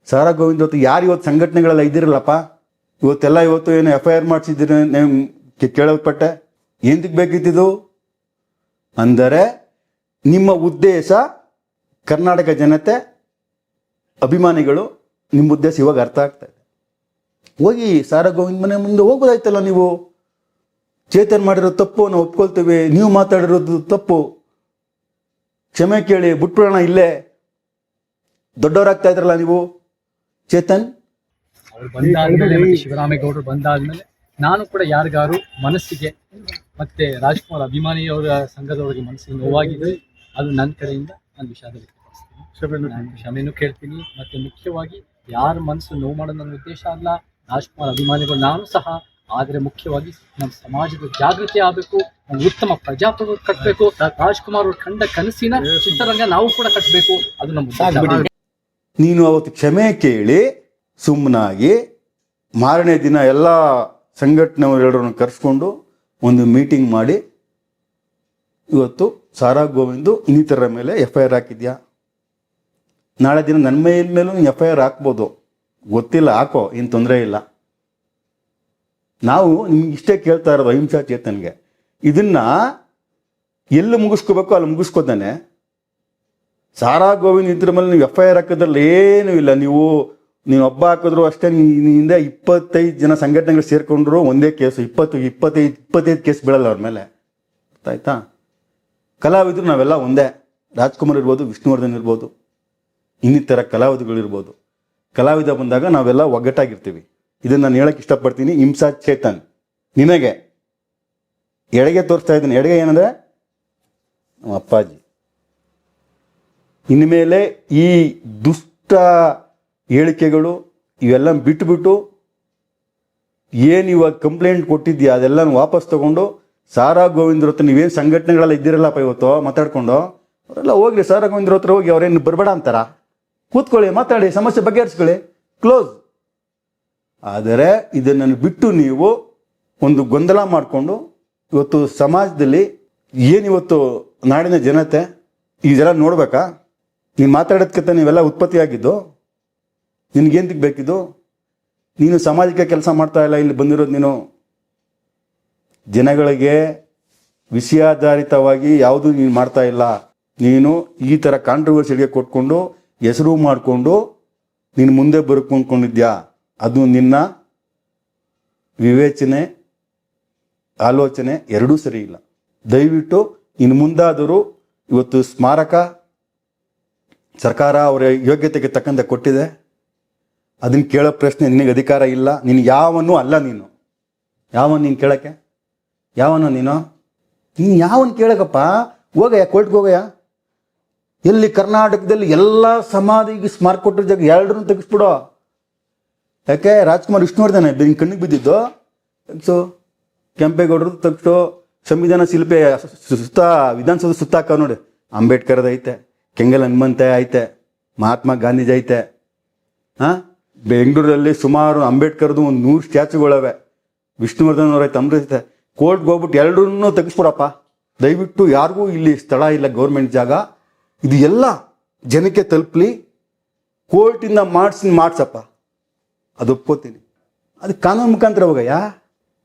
A: ಸಾರಾ ಗೋವಿಂದ್ ಹೊತ್ತು ಯಾರು ಇವತ್ತು ಸಂಘಟನೆಗಳೆಲ್ಲ ಇದ್ದಿರಲ್ಲಪ್ಪ, ಇವತ್ತೆಲ್ಲ ಇವತ್ತು ಏನು FIR ಮಾಡಿಸಿದ್ದೀರಿ ಕೇಳಲ್ಪಟ್ಟೆ. ಏನಕ್ಕೆ ಬೇಕಿತ್ತಿದು ಅಂದರೆ ನಿಮ್ಮ ಉದ್ದೇಶ ಕರ್ನಾಟಕ ಜನತೆ ಅಭಿಮಾನಿಗಳು, ನಿಮ್ಮ ಉದ್ದೇಶ ಇವಾಗ ಅರ್ಥ ಆಗ್ತಾ ಇದೆ. ಹೋಗಿ ಸಾರಾ ಗೋವಿಂದ್ ಮನೆ ಮುಂದೆ ಹೋಗ್ಬೋದಾಯ್ತಲ್ಲ ನೀವು. ಚೇತನ್ ಮಾಡಿರೋ ತಪ್ಪು ನಾವು ಒಪ್ಕೊಳ್ತೇವೆ, ನೀವು ಮಾತಾಡಿರೋದು ತಪ್ಪು, ಕ್ಷಮೆ ಕೇಳಿ ಬಿಟ್ಬಿಡೋಣ. ಇಲ್ಲೇ ದೊಡ್ಡವರಾಗ್ತಾ ಇದ್ರಲ್ಲ ನೀವು. ಚೇತನ್
C: ಅವ್ರು ಬಂದಾದ್ಮೇಲೆ ಮತ್ತೆ ಶಿವರಾಮೇಗೌಡರು ಬಂದಾದ್ಮೇಲೆ ನಾನು ಕೂಡ ಯಾರಿಗಾರು ಮನಸ್ಸಿಗೆ ಮತ್ತೆ ರಾಜ್ಕುಮಾರ್ ಅಭಿಮಾನಿಯವರ ಸಂಘದವರಿಗೆ ಮನಸ್ಸಿಗೆ ನೋವಾಗಿದೆ. ಅದು ನನ್ನ ಕಡೆಯಿಂದ ನಾನು ವಿಷಾದ ವ್ಯಕ್ತಪಡಿಸ್ತೀನಿ, ನಾನು ಕ್ಷಮೆನೂ ಕೇಳ್ತೀನಿ. ಮತ್ತೆ ಮುಖ್ಯವಾಗಿ ಯಾರ ಮನಸ್ಸು ನೋವು ಮಾಡೋದು ನನ್ನ ಉದ್ದೇಶ ಅಲ್ಲ, ರಾಜ್ಕುಮಾರ್ ಅಭಿಮಾನಿಗಳು ನಾನು ಸಹ. ಆದರೆ ಮುಖ್ಯವಾಗಿ ನಮ್ಮ ಸಮಾಜದ ಜಾಗೃತಿ ಆಗಬೇಕು, ಒಂದು ಉತ್ತಮ ಪ್ರಜಾಪ್ರಭುತ್ವ ಕಟ್ಟಬೇಕು, ರಾಜ್ಕುಮಾರ್ ಅವರು ಕಂಡ ಕನಸಿನ ಚಿತ್ರರಂಗ ನಾವು ಕೂಡ ಕಟ್ಟಬೇಕು, ಅದು ನಮ್ಮ ಉದ್ದೇಶ.
A: ನೀನು ಅವತ್ತು ಕ್ಷಮೆ ಕೇಳಿ ಸುಮ್ಮನಾಗಿ ಮಾರನೇ ದಿನ ಎಲ್ಲ ಸಂಘಟನೆಯವರೆಲ್ಲರನ್ನು ಕರೆಸ್ಕೊಂಡು ಒಂದು ಮೀಟಿಂಗ್ ಮಾಡಿ ಇವತ್ತು ಸಾರಾ ಗೋವಿಂದು ಇನ್ನಿತರ ಮೇಲೆ FIR ಹಾಕಿದ್ಯಾ. ನಾಳೆ ದಿನ ನನ್ನ ಮೇಲೂ FIR ಹಾಕ್ಬೋದು, ಗೊತ್ತಿಲ್ಲ, ಹಾಕೋ, ಏನು ತೊಂದರೆ ಇಲ್ಲ. ನಾವು ನಿಮ್ಗೆ ಇಷ್ಟೇ ಕೇಳ್ತಾ ಇರೋದು ಅಹಿಂಸಾ ಚೇತನ್ಗೆ, ಇದನ್ನ ಎಲ್ಲಿ ಮುಗಿಸ್ಕೋಬೇಕು ಅಲ್ಲಿ ಮುಗಿಸ್ಕೋತಾನೆ. ಸಾರಾ ಗೋವಿಂದ್ ಇದ್ರ ಮೇಲೆ ನೀವು FIR ಹಾಕೋದ್ರಲ್ಲಿ ಏನೂ ಇಲ್ಲ. ನೀವು ಒಬ್ಬ ಹಾಕಿದ್ರು ಅಷ್ಟೇ, ನಿನ್ನಿಂದ 25 ಜನ ಸಂಘಟನೆಗಳು ಸೇರ್ಕೊಂಡ್ರು ಒಂದೇ ಕೇಸು, 25 ಕೇಸ್ ಬೀಳಲ್ಲ ಅವ್ರ ಮೇಲೆ. ಆಯ್ತಾ? ಕಲಾವಿದರು ನಾವೆಲ್ಲ ಒಂದೇ, ರಾಜ್ಕುಮಾರ್ ಇರ್ಬೋದು, ವಿಷ್ಣುವರ್ಧನ್ ಇರ್ಬೋದು, ಇನ್ನಿತರ ಕಲಾವಿದಗಳಿರ್ಬೋದು. ಕಲಾವಿದ ಬಂದಾಗ ನಾವೆಲ್ಲ ಒಗ್ಗಟ್ಟಾಗಿರ್ತೀವಿ. ಇದನ್ನು ನಾನು ಹೇಳಕ್ಕೆ ಇಷ್ಟಪಡ್ತೀನಿ. ಹಿಂಸಾ ಚೇತನ್, ನಿನಗೆ ಎಡಗೆ ತೋರಿಸ್ತಾ ಇದ್ದೀನಿ. ಎಡಗೆ ಏನಂದರೆ ನಮ್ಮ ಅಪ್ಪಾಜಿ. ಇನ್ಮೇಲೆ ಈ ದುಷ್ಟ ಹೇಳಿಕೆಗಳು ಇವೆಲ್ಲ ಬಿಟ್ಟುಬಿಟ್ಟು ಏನು ಇವಾಗ ಕಂಪ್ಲೇಂಟ್ ಕೊಟ್ಟಿದ್ಯಾ ಅದೆಲ್ಲ ವಾಪಸ್ ತಗೊಂಡು ಸಾರಾ ಗೋವಿಂದ್ರ ಹತ್ರ ನೀವೇನು ಸಂಘಟನೆಗಳೆಲ್ಲ ಇದ್ದಿರಲ್ಲಪ್ಪ ಇವತ್ತು ಮಾತಾಡ್ಕೊಂಡು, ಅವರೆಲ್ಲ ಹೋಗ್ರಿ ಸಾರಾ ಗೋವಿಂದ್ರ ಹತ್ರ ಹೋಗಿ, ಅವ್ರೇನು ಬರಬೇಡ ಅಂತಾರ? ಕೂತ್ಕೊಳ್ಳಿ, ಮಾತಾಡಿ, ಸಮಸ್ಯೆ ಬಗೆಹರಿಸ್ಕೊಳ್ಳಿ, ಕ್ಲೋಸ್. ಆದರೆ ಇದನ್ನು ಬಿಟ್ಟು ನೀವು ಒಂದು ಗೊಂದಲ ಮಾಡಿಕೊಂಡು ಇವತ್ತು ಸಮಾಜದಲ್ಲಿ ಏನಿವತ್ತು ನಾಡಿನ ಜನತೆ ಇದೆಲ್ಲ ನೋಡ್ಬೇಕಾ? ನೀನು ಮಾತಾಡೋದಕ್ಕಿಂತ ನೀವೆಲ್ಲ ಉತ್ಪತ್ತಿ ಆಗಿದ್ದು, ನಿನಗೇಂತಕ್ಕೆ ಬೇಕಿದ್ದು? ನೀನು ಸಮಾಜಕ್ಕೆ ಕೆಲಸ ಮಾಡ್ತಾ ಇಲ್ಲ, ಇಲ್ಲಿ ಬಂದಿರೋದು ನೀನು ಜನಗಳಿಗೆ ವಿಷಯಾಧಾರಿತವಾಗಿ ಯಾವುದು ನೀನು ಮಾಡ್ತಾ ಇಲ್ಲ. ನೀನು ಈ ಥರ ಕಾಂಟ್ರವರ್ಸಿಗೆ ಕೊಟ್ಕೊಂಡು ಹೆಸರು ಮಾಡಿಕೊಂಡು ನೀನು ಮುಂದೆ ಬರ್ಕೊಂಡ್ಕೊಂಡಿದ್ಯಾ. ಅದು ನಿನ್ನ ವಿವೇಚನೆ, ಆಲೋಚನೆ ಎರಡೂ ಸರಿ ಇಲ್ಲ. ದಯವಿಟ್ಟು ಇನ್ನು ಮುಂದಾದರೂ ಇವತ್ತು ಸ್ಮಾರಕ ಸರ್ಕಾರ ಅವರ ಯೋಗ್ಯತೆಗೆ ತಕ್ಕಂತೆ ಕೊಟ್ಟಿದೆ, ಅದನ್ನು ಕೇಳೋ ಪ್ರಶ್ನೆ ನಿನಗೆ ಅಧಿಕಾರ ಇಲ್ಲ. ನೀನು ಯಾವನೂ ಅಲ್ಲ. ನೀನು ಕೇಳೋಕ್ಕೆ ಯಾವನೋ ನೀನು ಯಾವನು ಕೇಳಕಪ್ಪ? ಹೋಗಯ್ಯ, ಕೋರ್ಟ್ಗೆ ಹೋಗಯ್ಯ. ಎಲ್ಲಿ ಕರ್ನಾಟಕದಲ್ಲಿ ಎಲ್ಲ ಸಮಾಧಿಗೆ ಸ್ಮಾರಕ ಕೊಟ್ಟಿರೋ ಜಾಗ ಎರಡನ್ನೂ ತೆಗಿಸ್ಬಿಡೋ. ಯಾಕೆ ರಾಜ್ಕುಮಾರ್ ವಿಷ್ಣುವರ್ಧನ್ ನಿನ್ನ ಕಣ್ಣಿಗೆ ಬಿದ್ದಿದ್ದು ತೆಗಿಸು, ಕೆಂಪೇಗೌಡರು ತೆಗಿಸು, ಸಂವಿಧಾನ ಶಿಲ್ಪೆ ಸುತ್ತ ವಿಧಾನಸೌಧ ಸುತ್ತ ಹಾಕ ನೋಡಿ, ಅಂಬೇಡ್ಕರ್ದು ಐತೆ, ಕೆಂಗಲ್ ಹನುಮಂತ ಐತೆ, ಮಹಾತ್ಮ ಗಾಂಧೀಜಿ ಐತೆ. ಬೆಂಗಳೂರಲ್ಲಿ ಸುಮಾರು ಅಂಬೇಡ್ಕರ್ದು ಒಂದು 100 ಸ್ಟ್ಯಾಚುಗಳವೆ, ವಿಷ್ಣುವರ್ಧನ್ ಅವ್ರ ಐತೆ, ಅಮೃತ ಐತೆ. ಕೋರ್ಟ್ಗೆ ಹೋಗ್ಬಿಟ್ಟು ಎರಡನ್ನೂ ತೆಗಿಸ್ಬಿಡಪ್ಪ ದಯವಿಟ್ಟು. ಯಾರಿಗೂ ಇಲ್ಲಿ ಸ್ಥಳ ಇಲ್ಲ, ಗೌರ್ಮೆಂಟ್ ಜಾಗ. ಇದು ಎಲ್ಲ ಜನಕ್ಕೆ ತಲುಪಲಿ. ಕೋರ್ಟಿಂದ ಮಾಡಿಸಪ್ಪ, ಅದು ಒಪ್ಕೋತೀನಿ. ಅದು ಕಾನೂನು ಮುಖಾಂತರ ಹೋಗಯ್ಯ.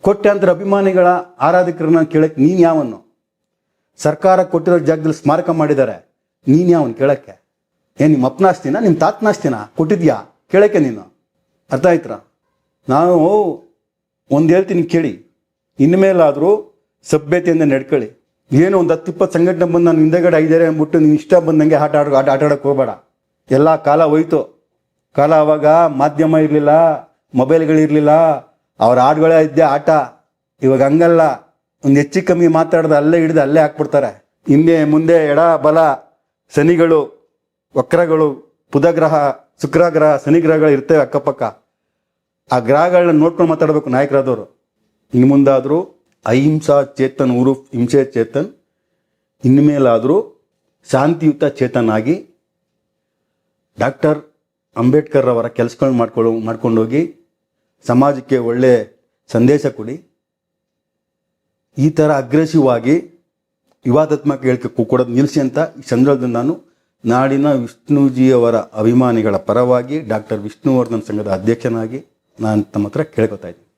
A: ಕೋಟ್ಯಾಂತರ ಅಭಿಮಾನಿಗಳ ಆರಾಧಕರನ್ನ ಕೇಳಕ್ಕೆ ನೀನು ಯಾವನು? ಸರ್ಕಾರ ಕೊಟ್ಟಿರೋ ಜಾಗದಲ್ಲಿ ಸ್ಮಾರಕ ಮಾಡಿದ್ದಾರೆ, ನೀನು ಯಾವನು ಕೇಳಕ್ಕೆ? ಏನು ನಿಮ್ಮ ಅಪ್ಪನಾಸ್ತಿನ, ನಿಮ್ಮ ತಾತನಾಸ್ತಿನ ಕೊಟ್ಟಿದ್ಯಾ ಕೇಳಕ್ಕೆ ನೀನು? ಅರ್ಥ ಆಯ್ತರ? ನಾನು ಒಂದು ಹೇಳ್ತೀನಿ ಕೇಳಿ, ಇನ್ಮೇಲಾದರೂ ಸಭ್ಯತೆಯಿಂದ ನಡ್ಕೊಳ್ಳಿ. ಏನೋ ಒಂದು 10-20 ಸಂಘಟನೆ ಬಂದು ನಾನು ಹಿಂದೆಗಡೆ 5 ಅಂದ್ಬಿಟ್ಟು ನೀನು ಇಷ್ಟ ಬಂದಂಗೆ ಆಟ ಆಡೋಕ್ಕೆ ಹೋಗಬೇಡ. ಎಲ್ಲ ಕಾಲ ಹೋಯ್ತು. ಕಾಲ ಆವಾಗ ಮಾಧ್ಯಮ ಇರಲಿಲ್ಲ, ಮೊಬೈಲ್ಗಳಿರಲಿಲ್ಲ, ಅವ್ರ ಹಾಡುಗಳೇ ಇದ್ದೆ ಆಟ. ಇವಾಗ ಹಂಗಲ್ಲ, ಒಂದು ಹೆಚ್ಚು ಕಮ್ಮಿ ಮಾತಾಡ್ದೆ ಅಲ್ಲೇ ಹಿಡಿದು ಅಲ್ಲೇ ಹಾಕ್ಬಿಡ್ತಾರೆ. ಹಿಂದೆ ಮುಂದೆ ಎಡ ಬಲ ಶನಿಗಳು, ವಕ್ರಗಳು, ಬುಧಗ್ರಹ, ಶುಕ್ರಗ್ರಹ, ಶನಿಗ್ರಹಗಳು ಇರ್ತವೆ ಅಕ್ಕಪಕ್ಕ. ಆ ಗ್ರಹಗಳನ್ನ ನೋಡ್ಕೊಂಡು ಮಾತಾಡಬೇಕು ನಾಯಕರಾದವರು. ಇನ್ನು ಮುಂದಾದರೂ ಅಹಿಂಸಾ ಚೇತನ್ ಉರುಫ್ ಹಿಂಸೆ ಚೇತನ್ ಇನ್ಮೇಲಾದರೂ ಶಾಂತಿಯುತ ಚೇತನ್ ಆಗಿ ಡಾಕ್ಟರ್ ಅಂಬೇಡ್ಕರ್ ಅವರ ಕೆಲಸಗಳನ್ನ ಮಾಡ್ಕೊಂಡೋಗಿ ಸಮಾಜಕ್ಕೆ ಒಳ್ಳೆ ಸಂದೇಶ ಕೊಡಿ. ಈ ಥರ ಅಗ್ರೆಸಿವ್ ಆಗಿ ವಿವಾದಾತ್ಮಕ ಹೇಳಿಕೆ ಕೊಡೋದು ನಿಲ್ಲಿಸಿ ಅಂತ ಈ ಸಂದರ್ಭದಲ್ಲಿ ನಾನು ನಾಡಿನ ವಿಷ್ಣುಜಿಯವರ ಅಭಿಮಾನಿಗಳ ಪರವಾಗಿ ಡಾಕ್ಟರ್ ವಿಷ್ಣುವರ್ಧನ್ ಸಂಘದ ಅಧ್ಯಕ್ಷನಾಗಿ ನಾನು ತಮ್ಮ ಹತ್ರ ಕೇಳ್ಕೊತಾ ಇದ್ದೀನಿ.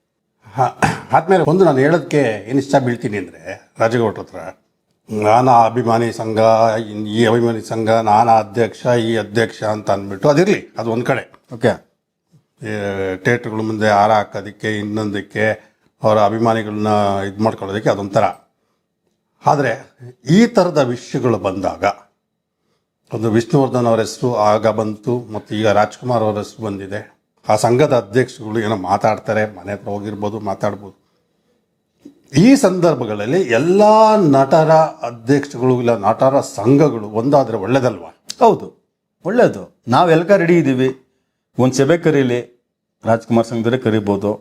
B: ಆದಮೇಲೆ ಒಂದು ನಾನು ಹೇಳೋದಕ್ಕೆ ಏನು ಇಷ್ಟ ಬೀಳ್ತೀನಿ ಅಂದರೆ, ರಾಜಗೌಡ್ರ ಹತ್ರ ನಾನಾ ಅಭಿಮಾನಿ ಸಂಘ, ಈ ಅಭಿಮಾನಿ ಸಂಘ, ನಾನಾ ಅಧ್ಯಕ್ಷ, ಈ ಅಧ್ಯಕ್ಷ ಅಂತ ಅಂದ್ಬಿಟ್ಟು ಅದಿರಲಿ, ಅದು ಒಂದು ಕಡೆ.
A: ಓಕೆ,
B: ಥಿಯೇಟ್ರ್ಗಳ ಮುಂದೆ ಹಾರ ಹಾಕೋದಕ್ಕೆ, ಇನ್ನೊಂದಕ್ಕೆ ಅವರ ಅಭಿಮಾನಿಗಳನ್ನ ಇದು ಮಾಡ್ಕೊಳ್ಳೋದಕ್ಕೆ ಅದೊಂಥರ. ಆದರೆ ಈ ಥರದ ವಿಷಯಗಳು ಬಂದಾಗ ಒಂದು ವಿಷ್ಣುವರ್ಧನ್ ಅವರ ಹೆಸರು ಆಗ ಬಂತು, ಮತ್ತು ಈಗ ರಾಜ್ಕುಮಾರ್ ಅವರ ಹೆಸರು ಬಂದಿದೆ. ಆ ಸಂಘದ ಅಧ್ಯಕ್ಷಗಳು ಏನೋ ಮಾತಾಡ್ತಾರೆ, ಮನೆ ಹತ್ರ ಹೋಗಿರ್ಬೋದು, ಮಾತಾಡ್ಬೋದು. ಈ ಸಂದರ್ಭಗಳಲ್ಲಿ ಎಲ್ಲ ನಟರ ಅಧ್ಯಕ್ಷಗಳು ಇಲ್ಲ ನಟರ ಸಂಘಗಳು ಒಂದಾದರೆ ಒಳ್ಳೇದಲ್ವಾ?
A: ಹೌದು, ಒಳ್ಳೆಯದು. ನಾವು ಎಲ್ಕ ರೆಡಿ ಇದ್ದೀವಿ. ಒಂದು ಸಭೆ ಕರೀಲಿ, ರಾಜ್ಕುಮಾರ್ ಸಂಘದವರೇ ಕರಿಬೋದು,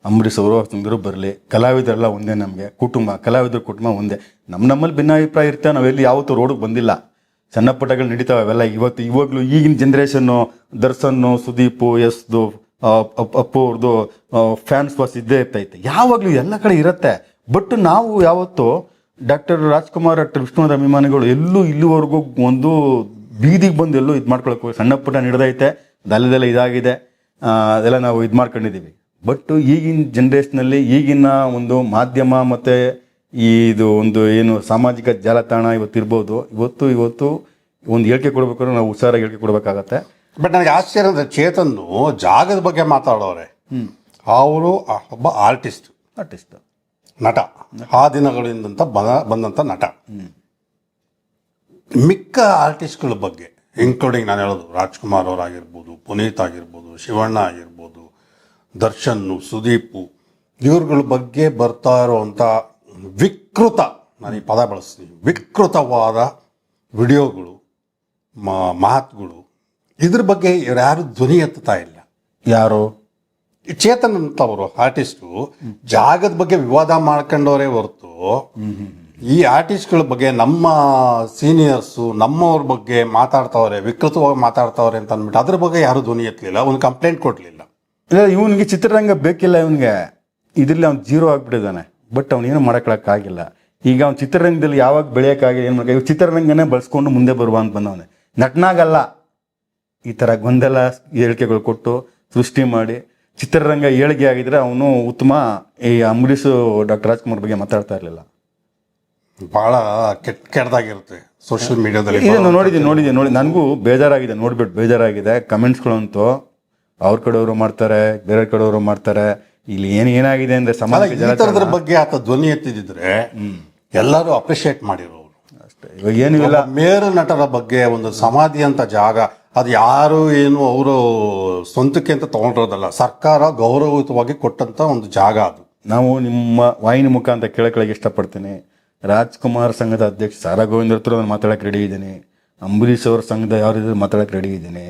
A: ಅಂಬರೀಷ್ ಅವರು ಸಂಘದವರು ಬರಲಿ. ಕಲಾವಿದರೆಲ್ಲ ಒಂದೇ, ನಮಗೆ ಕುಟುಂಬ, ಕಲಾವಿದರ ಕುಟುಂಬ ಒಂದೇ. ನಮ್ಮಲ್ಲಿ ಭಿನ್ನಾಭಿಪ್ರಾಯ ಇರ್ತೇವೆ. ನಾವೆಲ್ಲಿ ಯಾವತ್ತೂ ರೋಡಿಗೆ ಬಂದಿಲ್ಲ. ಸಣ್ಣ ಪುಟ್ಟಗಳು ನಡೀತಾವೆ ಅವೆಲ್ಲ. ಇವಾಗಲೂ ಈಗಿನ ಜನ್ರೇಷನ್ನು ದರ್ಶನ್ನು, ಸುದೀಪು, ಎಸ್ದು, ಅಪ್ಪು ಅವ್ರದ್ದು ಫ್ಯಾನ್ಸ್ ವಾಸ್ ಇದ್ದೇ ಇರ್ತೈತೆ. ಯಾವಾಗಲೂ ಎಲ್ಲ ಕಡೆ ಇರುತ್ತೆ. ಬಟ್ ನಾವು ಯಾವತ್ತು ಡಾಕ್ಟರ್ ರಾಜ್ಕುಮಾರ್, ಡಾಕ್ಟರ್ ವಿಷ್ಣುವರ್ಧನ್ ಅಭಿಮಾನಿಗಳು ಎಲ್ಲೂ ಇಲ್ಲಿವರೆಗೂ ಒಂದು ಬೀದಿಗೆ ಬಂದು ಎಲ್ಲೂ ಇದು ಮಾಡ್ಕೊಳಕ್ಕೆ ಹೋಗಿ, ಸಣ್ಣ ಪುಟ್ಟ ನಡೆದೈತೆ, ಅದೆಲ್ಲ ಇದಾಗಿದೆ, ಅದೆಲ್ಲ ನಾವು ಇದು ಮಾಡ್ಕೊಂಡಿದ್ದೀವಿ. ಬಟ್ ಈಗಿನ ಜನ್ರೇಷನಲ್ಲಿ ಈಗಿನ ಒಂದು ಮಾಧ್ಯಮ ಮತ್ತು ಇದು ಒಂದು ಏನು ಸಾಮಾಜಿಕ ಜಾಲತಾಣ ಇವತ್ತಿರ್ಬೋದು, ಇವತ್ತು ಒಂದು ಹೇಳಿಕೆ ಕೊಡಬೇಕಾದ್ರೆ ನಾವು ಹುಷಾರಾಗಿ ಹೇಳಿಕೆ ಕೊಡಬೇಕಾಗತ್ತೆ.
B: ಬಟ್ ನನಗೆ ಆಶ್ಚರ್ಯ ಅಂದರೆ ಚೇತನ್ನು ಜಾಗದ ಬಗ್ಗೆ ಮಾತಾಡೋರೆ. ಅವರು ಒಬ್ಬ ಆರ್ಟಿಸ್ಟ್, ನಟ, ಆ ದಿನಗಳಿಂದ ಬಂದಂಥ ನಟ. ಮಿಕ್ಕ ಆರ್ಟಿಸ್ಟ್ಗಳ ಬಗ್ಗೆ ಇನ್ಕ್ಲೂಡಿಂಗ್ ನಾನು ಹೇಳೋದು ರಾಜ್ಕುಮಾರ್ ಅವರಾಗಿರ್ಬೋದು, ಪುನೀತ್ ಆಗಿರ್ಬೋದು, ಶಿವಣ್ಣ ಆಗಿರ್ಬೋದು, ದರ್ಶನ್ನು, ಸುದೀಪು, ಇವ್ರಗಳ ಬಗ್ಗೆ ಬರ್ತಾ ಇರುವಂಥ ವಿಕೃತ, ನಾನು ಈ ಪದ ಬಳಸ್ತೀನಿ, ವಿಕೃತವಾದ ವಿಡಿಯೋಗಳು, ಮಾತುಗಳು, ಇದ್ರ ಬಗ್ಗೆ ಇವ್ರು ಯಾರು ಧ್ವನಿ ಎತ್ತುತ್ತಾ ಇಲ್ಲ.
A: ಯಾರು?
B: ಚೇತನ್ ಅಂತವರು ಆರ್ಟಿಸ್ಟು ಜಾಗದ ಬಗ್ಗೆ ವಿವಾದ ಮಾಡ್ಕೊಂಡವರೇ ಹೊರತು ಈ ಆರ್ಟಿಸ್ಟ್ಗಳ ಬಗ್ಗೆ ನಮ್ಮ ಸೀನಿಯರ್ಸು ನಮ್ಮವ್ರ ಬಗ್ಗೆ ಮಾತಾಡ್ತಾವ್ರೆ, ವಿಕೃತವಾಗಿ ಮಾತಾಡ್ತಾವ್ರೆ ಅಂತ ಅಂದ್ಬಿಟ್ಟು ಅದ್ರ ಬಗ್ಗೆ ಯಾರು ಧ್ವನಿ ಎತ್ತಲಿಲ್ಲ, ಒಂದು ಕಂಪ್ಲೇಂಟ್ ಕೊಡಲಿಲ್ಲ.
A: ಇಲ್ಲ, ಇವನಿಗೆ ಚಿತ್ರರಂಗ ಬೇಕಿಲ್ಲ, ಇವನಿಗೆ ಇದರಲ್ಲಿ ಅವ್ನು ಜೀರೋ ಆಗಿಬಿಟ್ಟಿದ್ದಾನೆ. ಬಟ್ ಅವನೇನು ಮಾಡೋಕ್ಕಾಗಿಲ್ಲ. ಈಗ ಅವ್ನು ಚಿತ್ರರಂಗದಲ್ಲಿ ಯಾವಾಗ ಬೆಳೆಯೋಕ್ಕಾಗಿ ಏನು ಮಾಡಕ್ಕೆ, ಚಿತ್ರರಂಗನೇ ಬಳಸ್ಕೊಂಡು ಮುಂದೆ ಬರುವ ಅಂತ ಬಂದವನೇ. ನಟನಾಗಲ್ಲ. ಈ ಥರ ಗೊಂದಲ ಹೇಳಿಕೆಗಳು ಕೊಟ್ಟು ಸೃಷ್ಟಿ ಮಾಡಿ ಚಿತ್ರರಂಗ ಏಳಿಗೆ ಆಗಿದ್ರೆ ಅವನು ಉತ್ತಮ. ಈ ಅಂಬರೀಷ್ ಡಾಕ್ಟರ್ ರಾಜ್ಕುಮಾರ್ ಬಗ್ಗೆ ಮಾತಾಡ್ತಾ ಇರಲಿಲ್ಲ.
B: ಭಾಳ ಕೆಟ್ಟದಾಗಿರುತ್ತೆ ಸೋಷಿಯಲ್ ಮೀಡಿಯಾದಲ್ಲಿ.
A: ಇದನ್ನು ನೋಡಿದ್ದೀನಿ. ನನಗೂ ಬೇಜಾರಾಗಿದೆ, ನೋಡ್ಬಿಟ್ಟು ಬೇಜಾರಾಗಿದೆ. ಕಮೆಂಟ್ಸ್ಗಳಂತೂ ಅವ್ರ ಕಡೆಯವರು ಮಾಡ್ತಾರೆ, ಬೇರೆ ಕಡೆಯವರು ಮಾಡ್ತಾರೆ. ಇಲ್ಲಿ ಏನಾಗಿದೆ ಅಂದ್ರೆ
B: ಸಮಾಜದ ಬಗ್ಗೆ ಆತ ಧ್ವನಿ ಎತ್ತಿದ್ರೆ ಎಲ್ಲರೂ ಅಪ್ರಿಶಿಯೇಟ್ ಮಾಡಿರೋರು
A: ಅಷ್ಟೇ. ಇವಾಗ ಏನೂ ಇಲ್ಲ.
B: ಮೇರು ನಟರ ಬಗ್ಗೆ ಒಂದು ಸಮಾಧಿ ಅಂತ ಜಾಗ, ಅದು ಯಾರು ಏನು ಅವರು ಸ್ವಂತಕ್ಕೆ ಅಂತ ತಗೊಂಡಿರೋದಲ್ಲ, ಸರ್ಕಾರ ಗೌರವಯುತವಾಗಿ ಕೊಟ್ಟಂತ ಒಂದು ಜಾಗ ಅದು.
A: ನಾವು ನಿಮ್ಮ ವಾಹಿನಿ ಮುಖ ಅಂತ ಕೇಳಕ್ಕೆ ಇಷ್ಟಪಡ್ತೀನಿ. ರಾಜ್ಕುಮಾರ್ ಸಂಘದ ಅಧ್ಯಕ್ಷ ಸಾರಾ ಗೋವಿಂದ್ರ ಹತ್ರ ನಾನು ಮಾತಾಡಕ್ಕೆ ರೆಡಿ ಇದ್ದೀನಿ. ಅಂಬರೀಷ್ ಅವ್ರ ಸಂಘದ ಯಾರಿದ್ರು ಮಾತಾಡಕ್ಕೆ ರೆಡಿ ಇದ್ದೀನಿ.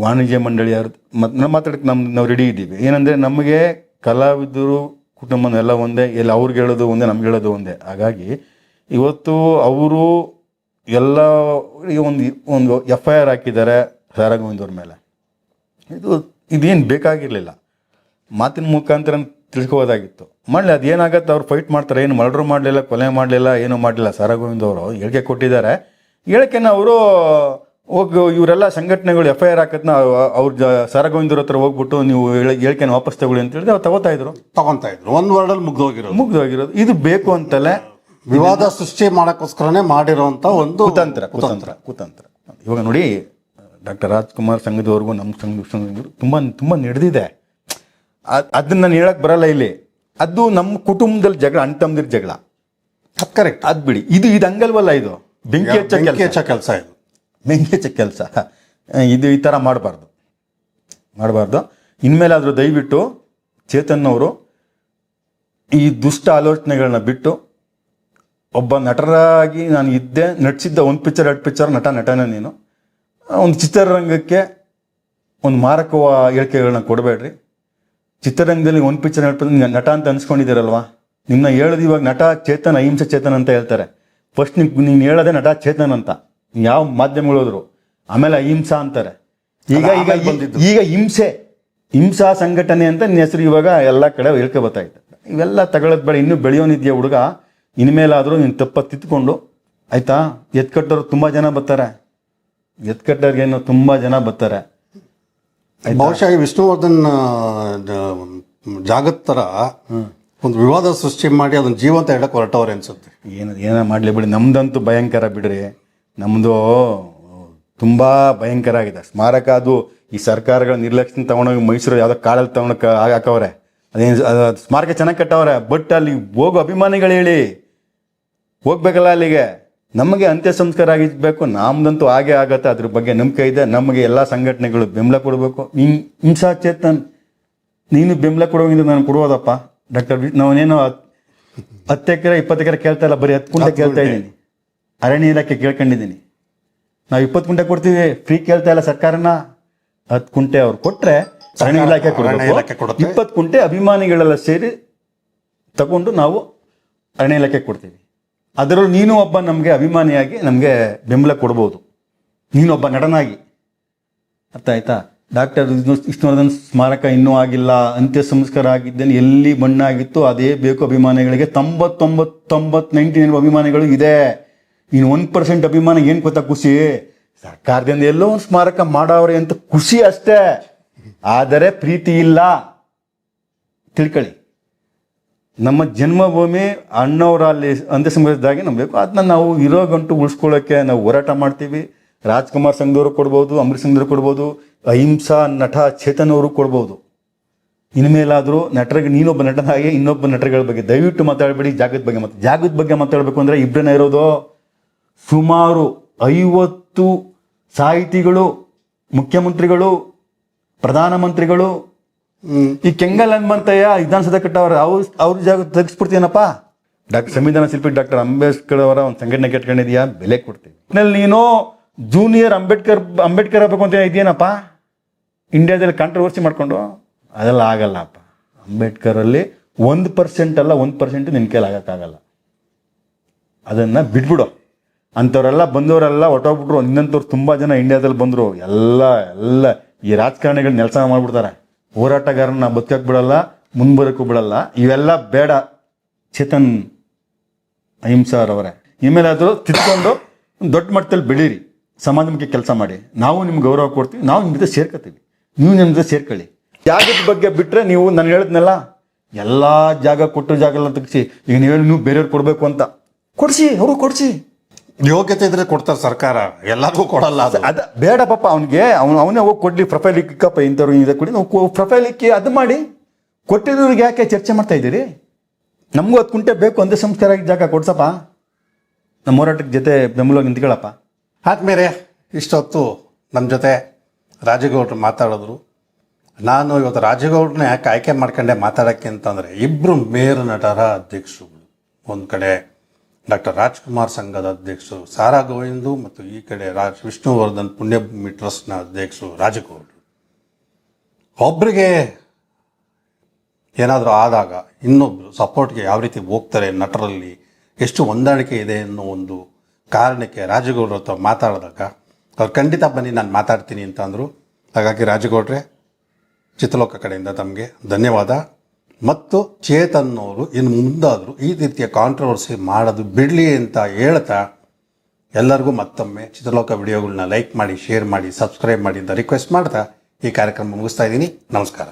A: ವಾಣಿಜ್ಯ ಮಂಡಳಿ ಯಾರು ಮಾತಾಡಕ್ಕೆ ನಾವು ರೆಡಿ ಇದ್ದೀವಿ. ಏನಂದರೆ ನಮಗೆ ಕಲಾವಿದರು ಕುಟುಂಬ ಎಲ್ಲ ಒಂದೇ, ಎಲ್ಲ ಅವ್ರಿಗೆ ಹೇಳೋದು ಒಂದೇ, ನಮ್ಗೆ ಹೇಳೋದು ಒಂದೇ. ಹಾಗಾಗಿ ಇವತ್ತು ಅವರು ಎಲ್ಲ ಒಂದು FIR ಹಾಕಿದ್ದಾರೆ ಸಾರಾ ಗೋವಿಂದ್ ಅವ್ರ ಮೇಲೆ. ಇದೇನು ಬೇಕಾಗಿರಲಿಲ್ಲ. ಮಾತಿನ ಮುಖಾಂತರ ತಿಳ್ಕೋಬೋದಾಗಿತ್ತು. ಮಾಡಲಿ, ಅದೇನಾಗತ್ತೆ, ಅವ್ರು ಫೈಟ್ ಮಾಡ್ತಾರೆ. ಏನು ಮರ್ಡರ್ ಮಾಡಲಿಲ್ಲ, ಕೊಲೆ ಮಾಡಲಿಲ್ಲ, ಏನೂ ಮಾಡಲಿಲ್ಲ. ಸಾರಾ ಗೋವಿಂದ್ ಅವರು ಹೇಳಿಕೆ ಕೊಟ್ಟಿದ್ದಾರೆ. ಹೇಳಿಕೆನ ಅವರು ಹೋಗಿ ಇವರೆಲ್ಲ ಸಂಘಟನೆಗಳು FIR ಹಾಕತ್ನ ಅವ್ರ ಸಾರಾ ಗೋವಿಂದ್ ಅವ್ರ ಹತ್ರ ಹೋಗ್ಬಿಟ್ಟು ನೀವು ಹೇಳಿಕೆನ ವಾಪಸ್ ತಗೊಳ್ಳಿ ಅಂತ ಹೇಳಿದ್ರೆ ಅವ್ರು ತಗೋತಾ ಇದ್ರು.
B: ಒಂದು ವರ್ಡಲ್ಲಿ ಮುಗ್ದೋಗಿರೋದು.
A: ಇದು ಬೇಕು ಅಂತಲೇ
B: ವಿವಾದ ಸೃಷ್ಟಿ ಮಾಡೋಕ್ಕೋಸ್ಕರನೇ ಮಾಡಿರೋಂಥ ಒಂದು
A: ಕುತಂತ್ರ. ಇವಾಗ ನೋಡಿ, ಡಾಕ್ಟರ್ ರಾಜ್ಕುಮಾರ್ ಸಂಘದವ್ರಿಗೂ ನಮ್ಮ ಸಂಘ ತುಂಬ ನಡೆದಿದೆ. ಅದನ್ನ ನಾನು ಹೇಳಕ್ ಬರಲ್ಲ ಇಲ್ಲಿ. ಅದು ನಮ್ಮ ಕುಟುಂಬದಲ್ಲಿ ಜಗಳ, ಅಣ್ತಮ್ಮದಿರ ಜಗಳ.
B: ಅದು ಕರೆಕ್ಟ್,
A: ಅದು ಬಿಡಿ. ಇದು ಹಂಗಲ್ವಲ್ಲ, ಇದು ಬೆಂಕಿ ಹಚ್ಚ
B: ಕೆಲಸ. ಇದು
A: ಬೆಂಕಿ ಹಚ್ಚ ಕೆಲಸ. ಇದು ಈ ಥರ ಮಾಡಬಾರ್ದು. ಇನ್ಮೇಲಾದರೂ ದಯವಿಟ್ಟು ಚೇತನ್ ಅವರು ಈ ದುಷ್ಟ ಆಲೋಚನೆಗಳನ್ನ ಬಿಟ್ಟು, ಒಬ್ಬ ನಟರಾಗಿ ನಾನು ಇದ್ದೆ, ನಟಿಸಿದ್ದ 1 ಪಿಕ್ಚರ್ 2 ಪಿಕ್ಚರ್, ನಟನೇ ನೀನು. ಒಂದು ಚಿತ್ರರಂಗಕ್ಕೆ ಒಂದು ಮಾರಕ ಹೇಳಿಕೆಗಳನ್ನ ಕೊಡಬೇಡ್ರಿ. ಚಿತ್ರರಂಗದಲ್ಲಿ 1 ಪಿಕ್ಚರ್ 2 ಪಿಕ್ಚರ್ ನಟ ಅಂತ ಅನ್ಸ್ಕೊಂಡಿದ್ದೀರಲ್ವಾ, ನಿಮ್ಮನ್ನ ಹೇಳೋದು ಇವಾಗ ನಟ ಚೇತನ್, ಅಹಿಂಸೆ ಚೇತನ್ ಅಂತ ಹೇಳ್ತಾರೆ. ಫಸ್ಟ್ ನೀನು ಹೇಳೋದೇ ನಟ ಚೇತನ್ ಅಂತ ಯಾವ ಮಾಧ್ಯಮಗಳು ಹೋದ್ರು, ಆಮೇಲೆ ಅಹಿಂಸಾ ಅಂತಾರೆ. ಈಗ ಹಿಂಸಾ ಸಂಘಟನೆ ಅಂತ ನಿನ್ನ ಹೆಸರು ಇವಾಗ ಎಲ್ಲ ಕಡೆ ಹೇಳ್ಕೊ ಬರ್ತಾಯಿತ್ತು. ಇವೆಲ್ಲ ತಗೊಳ್ಳೋದು ಬೇಡ. ಇನ್ನೂ ಬೆಳೆಯೋನಿದ್ಯಾ ಹುಡುಗ, ಇನ್ಮೇಲಾದರೂ ನೀನು ತಪ್ಪ ತಿತ್ಕೊಂಡು ಆಯ್ತಾ. ಎತ್ಕಟ್ಟೋರು ತುಂಬ ಜನ ಬರ್ತಾರೆ, ಎತ್ಕಟ್ಟೋರ್ಗೇನು ತುಂಬ ಜನ ಬರ್ತಾರೆ.
B: ಬಹುಶಃ ವಿಷ್ಣುವರ್ಧನ್ ಜಾಗದ ಥರ ಒಂದು ವಿವಾದ ಸೃಷ್ಟಿ ಮಾಡಿ ಅದನ್ನ ಜೀವಂತ ಹೇಳಕ್ ಹೊರಟವ್ರೆ ಅನ್ಸುತ್ತೆ.
A: ಏನೋ ಮಾಡಲಿ ಬಿಡಿ. ನಮ್ದಂತೂ ಭಯಂಕರ ಬಿಡ್ರಿ. ನಮ್ಮದು ತುಂಬ ಭಯಂಕರ ಆಗಿದೆ. ಸ್ಮಾರಕ ಅದು ಈ ಸರ್ಕಾರಗಳ ನಿರ್ಲಕ್ಷ್ಯ ತಗೊಂಡೋಗಿ ಮೈಸೂರು ಯಾವುದೋ ಕಾಡಲ್ಲಿ ತಗೊಂಡೋಗಿ ಹಾಕವ್ರೆ. ಅದೇನು ಸ್ಮಾರಕ ಚೆನ್ನಾಗಿ ಕಟ್ಟವ್ರೆ. ಬಟ್ ಅಲ್ಲಿ ಹೋಗೋ ಅಭಿಮಾನಿಗಳು ಹೇಳಿ ಹೋಗ್ಬೇಕಲ್ಲ ಅಲ್ಲಿಗೆ. ನಮಗೆ ಅಂತ್ಯ ಸಂಸ್ಕಾರ ಆಗಿರ್ಬೇಕು. ನಮ್ದಂತೂ ಹಾಗೆ ಆಗತ್ತೆ, ಅದ್ರ ಬಗ್ಗೆ ನಂಬಿಕೆ ಇದೆ. ನಮಗೆ ಎಲ್ಲ ಸಂಘಟನೆಗಳು ಬೆಂಬಲ ಕೊಡಬೇಕು. ಹಿಂಸಾ ಚೇತನ್, ನೀನು ಬೆಂಬಲ ಕೊಡೋಗಿಂದ ನಾನು ಕೊಡುವುದಪ್ಪ. ಡಾಕ್ಟರ್ ನಾವೇನೇನೋ 10 ಎಕರೆ 20 ಎಕರೆ ಕೇಳ್ತಾ ಇಲ್ಲ, ಬರೀ 10 ಕುಂಟೆ ಕೇಳ್ತಾ ಇದ್ದೀನಿ. ಅರಣ್ಯ ಇಲಾಖೆ ಕೇಳ್ಕೊಂಡಿದ್ದೀನಿ. ನಾವು 20 ಕುಂಟೆ ಕೊಡ್ತೀವಿ, ಫ್ರೀ ಕೇಳ್ತಾ ಇಲ್ಲ ಸರ್ಕಾರನ. 10 ಕುಂಟೆ ಅವ್ರು ಕೊಟ್ರೆ ಅರಣ್ಯ ಇಲಾಖೆ ಕೊಡಬೇಕು. 20 ಕುಂಟೆ ಅಭಿಮಾನಿಗಳೆಲ್ಲ ಸೇರಿ ತಗೊಂಡು ನಾವು ಅರಣ್ಯ ಇಲಾಖೆ ಕೊಡ್ತೀವಿ. ಅದರಲ್ಲೂ ನೀನು ಒಬ್ಬ ನಮಗೆ ಅಭಿಮಾನಿಯಾಗಿ ನಮಗೆ ಬೆಂಬಲ ಕೊಡ್ಬೋದು, ನೀನೊಬ್ಬ ನಟನಾಗಿ. ಅರ್ಥ ಆಯ್ತಾ? ಡಾಕ್ಟರ್ ವಿಷ್ಣುವರ್ಧನ್ ಸ್ಮಾರಕ ಇನ್ನೂ ಆಗಿಲ್ಲ, ಅಂತ್ಯ ಸಂಸ್ಕಾರ ಆಗಿದ್ದೇನೆ, ಎಲ್ಲಿ ಮಣ್ಣಾಗಿತ್ತು ಅದೇ ಬೇಕು ಅಭಿಮಾನಿಗಳಿಗೆ. 99 ಅಭಿಮಾನಿಗಳು ಇದೆ. ಇನ್ನು 1% ಅಭಿಮಾನ ಏನು ಗೊತ್ತಾ ಖುಷಿ? ಸರ್ಕಾರದಿಂದ ಎಲ್ಲೋ ಒಂದು ಸ್ಮಾರಕ ಮಾಡವ್ರೆ ಅಂತ ಖುಷಿ ಅಷ್ಟೇ, ಆದರೆ ಪ್ರೀತಿ ಇಲ್ಲ. ತಿಳ್ಕೊಳ್ಳಿ. ನಮ್ಮ ಜನ್ಮಭೂಮಿ ಅಣ್ಣವರಲ್ಲಿ ಅಂತ್ಯ ಸಂಸ್ಕಾರದಾಗಿ ನಮ್ಗೆ ಬೇಕು. ಅದನ್ನ ನಾವು ಇರೋ ಗಂಟು ಉಳಿಸ್ಕೊಳ್ಳೋಕ್ಕೆ ನಾವು ಹೋರಾಟ ಮಾಡ್ತೀವಿ. ರಾಜ್ಕುಮಾರ್ ಸಂಘದವರು ಕೊಡ್ಬೋದು, ಅಂಬರೀಷ್ ಸಂಘದವರು ಕೊಡ್ಬೋದು, ಅಹಿಂಸಾ ನಟ ಚೇತನ್ ಅವರು ಕೊಡ್ಬೋದು. ಇನ್ಮೇಲಾದರೂ ನಟರಿಗೆ, ನೀನೊಬ್ಬ ನಟನಾಗಿ ಇನ್ನೊಬ್ಬ ನಟಗಳ ಬಗ್ಗೆ ದಯವಿಟ್ಟು ಮಾತಾಡಬೇಡಿ. ಜಾಗದ ಬಗ್ಗೆ ಮಾತಾಡಬೇಕು ಅಂದರೆ ಇಬ್ಬರನ್ನ ಇರೋದು. ಸುಮಾರು 50 ಸಾಹಿತಿಗಳು, ಮುಖ್ಯಮಂತ್ರಿಗಳು, ಪ್ರಧಾನಮಂತ್ರಿಗಳು, ಈ ಕೆಂಗಲ್ ಹನುಮಂತಯ್ಯ ವಿಧಾನಸೌಧ ಕಟ್ಟವ್ರ ಅವ್ರ ಜಾಗ ತೆಗಿಸ್ಬಿಡ್ತೀನಪ್ಪ. ಸಂವಿಧಾನ ಶಿಲ್ಪಿ ಡಾಕ್ಟರ್ ಅಂಬೇಡ್ಕರ್ ಅವರ ಒಂದು ಸಂಘಟನೆ ಕೆಟ್ಕೊಂಡಿದ್ಯಾ, ಬೆಲೆ ಕೊಡ್ತೀವಿ. ನೀನು ಜೂನಿಯರ್ ಅಂಬೇಡ್ಕರ್ ಆಗಬೇಕು ಅಂತ ಇದೆಯೇನಪ್ಪ ಇಂಡಿಯಾದಲ್ಲಿ ಕಾಂಟ್ರವರ್ಸಿ ಮಾಡ್ಕೊಂಡು? ಅದೆಲ್ಲ ಆಗಲ್ಲಪ್ಪ. ಅಂಬೇಡ್ಕರಲ್ಲಿ 1% ಅಲ್ಲ 1% ನಿನ್ನ ಕೈಲಿ ಆಗಕ್ಕಾಗಲ್ಲ. ಅದನ್ನು ಬಿಟ್ಬಿಡು. ಅಂಥವರೆಲ್ಲ ಬಂದವರೆಲ್ಲ ಹೊಟ್ಟೋಗ್ಬಿಟ್ರು. ಇನ್ನಂಥವ್ರು ತುಂಬ ಜನ ಇಂಡಿಯಾದಲ್ಲಿ ಬಂದರು. ಎಲ್ಲ ಈ ರಾಜಕಾರಣಿಗಳು ನೆಲಸ ಮಾಡ್ಬಿಡ್ತಾರೆ. ಹೋರಾಟಗಾರನ ಬದುಕಕ್ಕೆ ಬಿಡಲ್ಲ, ಮುಂಬರಕ್ಕೂ ಬಿಡಲ್ಲ. ಇವೆಲ್ಲ ಬೇಡ. ಚೇತನ್ ಅಹಿಂಸಾರವರೇ, ಇನ್ಮೇಲಾದರೂ ತಿಳ್ಕೊಂಡು ದೊಡ್ಡ ಮಟ್ಟದಲ್ಲಿ ಬೆಳೀರಿ, ಸಮಾಜಮುಖಿ ಕೆಲಸ ಮಾಡಿ. ನಾವು ನಿಮ್ಗೆ ಗೌರವ ಕೊಡ್ತೀವಿ, ನಾವು ನಿಮ್ಮ ಜೊತೆ ಸೇರ್ಕೊತೀವಿ, ನೀವು ನಿಮ್ಮ ಜೊತೆ ಸೇರ್ಕೊಳ್ಳಿ. ಜಾಗದ ಬಗ್ಗೆ ಬಿಟ್ಟರೆ ನೀವು ನಾನು ಹೇಳಿದ್ನಲ್ಲ, ಎಲ್ಲ ಜಾಗ ಕೊಟ್ಟು ಜಾಗ ಎಲ್ಲ ತೆಗಿಸಿ. ಈಗ ನೀವು ಬೇರೆಯವ್ರು ಕೊಡಬೇಕು ಅಂತ ಕೊಡಿಸಿ, ಅವರು ಕೊಡಿಸಿ.
B: ಯೋಗ್ಯತೆ ಇದ್ರೆ ಕೊಡ್ತಾರೆ ಸರ್ಕಾರ, ಎಲ್ಲರಿಗೂ ಕೊಡಲ್ಲ.
A: ಅದ ಬೇಡ ಪಾಪ. ಅವನಿಗೆ ಅವನೇ ಹೋಗಿ ಕೊಡ್ಲಿ, ಪ್ರೊಫೈಲ್ ಇಕ್ಕಪ್ಪ ಇಂಥವ್ರು ಇದೆ ಕೊಡಿ, ನಾವು ಪ್ರೊಫೈಲ್ ಇಕ್ಕಿ ಅದು ಮಾಡಿ. ಕೊಟ್ಟಿರೋರಿಗೆ ಯಾಕೆ ಚರ್ಚೆ ಮಾಡ್ತಾ ಇದ್ದೀರಿ? ನಮಗೂ 10 ಕುಂಟೆ ಬೇಕು, ಒಂದೇ ಸಂಸ್ಕಾರ ಜಾಗ ಕೊಡ್ಸಪ್ಪ. ನಮ್ಮ ಹೋರಾಟಕ್ಕೆ ಜೊತೆ ಬೆಂಬಲ ನಿಂತ್ಕೊಳ್ಳಪ್ಪ.
B: ಆದ್ಮೇಲೆ ಇಷ್ಟೊತ್ತು ನಮ್ಮ ಜೊತೆ ರಾಜೇಗೌಡರು ಮಾತಾಡಿದ್ರು. ನಾನು ಇವತ್ತು ರಾಜೇಗೌಡರನ್ನ ಯಾಕೆ ಆಯ್ಕೆ ಮಾಡ್ಕೊಂಡೆ ಮಾತಾಡೋಕ್ಕೆ ಅಂತಂದರೆ, ಇಬ್ಬರು ಮೇರು ನಟರ ಅಧ್ಯಕ್ಷರುಗಳು. ಒಂದು ಕಡೆ ಡಾಕ್ಟರ್ ರಾಜ್ಕುಮಾರ್ ಸಂಘದ ಅಧ್ಯಕ್ಷರು ಸಾರಾ ಗೋವಿಂದು, ಮತ್ತು ಈ ಕಡೆ ವಿಷ್ಣುವರ್ಧನ್ ಪುಣ್ಯಭೂಮಿ ಟ್ರಸ್ಟ್ನ ಅಧ್ಯಕ್ಷರು ರಾಜೇಗೌಡರು. ಒಬ್ಬರಿಗೆ ಏನಾದರೂ ಆದಾಗ ಇನ್ನೊಬ್ಬರು ಸಪೋರ್ಟ್ಗೆ ಯಾವ ರೀತಿ ಹೋಗ್ತಾರೆ, ನಟರಲ್ಲಿ ಎಷ್ಟು ಹೊಂದಾಣಿಕೆ ಇದೆ ಅನ್ನೋ ಒಂದು ಕಾರಣಕ್ಕೆ ರಾಜೇಗೌಡರ ಹತ್ರ ಮಾತಾಡಿದಾಗ ಅವ್ರು ಖಂಡಿತ ಬನ್ನಿ ನಾನು ಮಾತಾಡ್ತೀನಿ ಅಂತ ಅಂದರು. ಹಾಗಾಗಿ ರಾಜೇಗೌಡ್ರೆ, ಚಿತ್ರಲೋಕ ಕಡೆಯಿಂದ ತಮಗೆ ಧನ್ಯವಾದ. ಮತ್ತು ಚೇತನ್ ಅವರು ಇನ್ನು ಮುಂದಾದರೂ ಈ ರೀತಿಯ ಕಾಂಟ್ರವರ್ಸಿ ಮಾಡೋದು ಬಿಡಲಿ ಅಂತ ಹೇಳ್ತಾ, ಎಲ್ಲರಿಗೂ ಮತ್ತೊಮ್ಮೆ ಚಿತ್ರಲೋಕ ವಿಡಿಯೋಗಳನ್ನ ಲೈಕ್ ಮಾಡಿ, ಶೇರ್ ಮಾಡಿ, ಸಬ್ಸ್ಕ್ರೈಬ್ ಮಾಡಿ ಅಂತ ರಿಕ್ವೆಸ್ಟ್ ಮಾಡ್ತಾ ಈ ಕಾರ್ಯಕ್ರಮ ಮುಗಿಸ್ತಾ ಇದ್ದೀನಿ. ನಮಸ್ಕಾರ.